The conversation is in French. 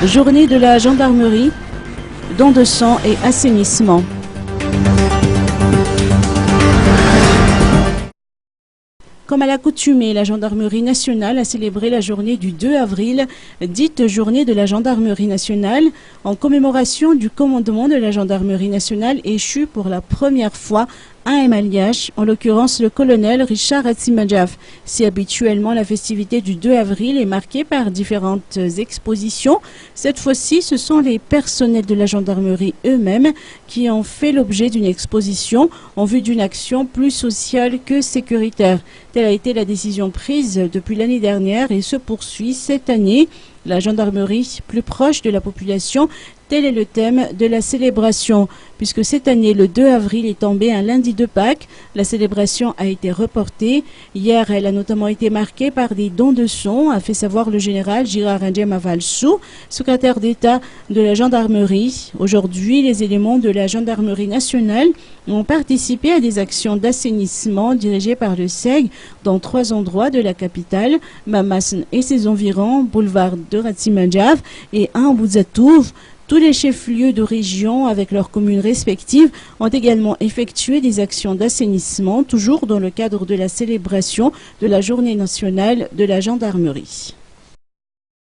Journée de la gendarmerie, don de sang et assainissement. Comme à l'accoutumée, la gendarmerie nationale a célébré la journée du 2 avril, dite journée de la gendarmerie nationale, en commémoration du commandement de la gendarmerie nationale échu pour la première fois à un malgache, en l'occurrence le colonel Richard Ratsimadjaf. Si habituellement la festivité du 2 avril est marquée par différentes expositions, cette fois-ci ce sont les personnels de la gendarmerie eux-mêmes qui ont fait l'objet d'une exposition en vue d'une action plus sociale que sécuritaire. Telle a été la décision prise depuis l'année dernière et se poursuit cette année. La gendarmerie plus proche de la population, tel est le thème de la célébration. Puisque cette année, le 2 avril est tombé un lundi de Pâques, la célébration a été reportée. Hier, elle a notamment été marquée par des dons de sang, a fait savoir le général Girard Avalsou, secrétaire d'État de la gendarmerie. Aujourd'hui, les éléments de la gendarmerie nationale ont participé à des actions d'assainissement dirigées par le SEG dans 3 endroits de la capitale, Mamasn et ses environs, boulevard de Ratsimadjaf et un Bouzatouf. Tous les chefs-lieux de région, avec leurs communes respectives, ont également effectué des actions d'assainissement, toujours dans le cadre de la célébration de la Journée nationale de la gendarmerie.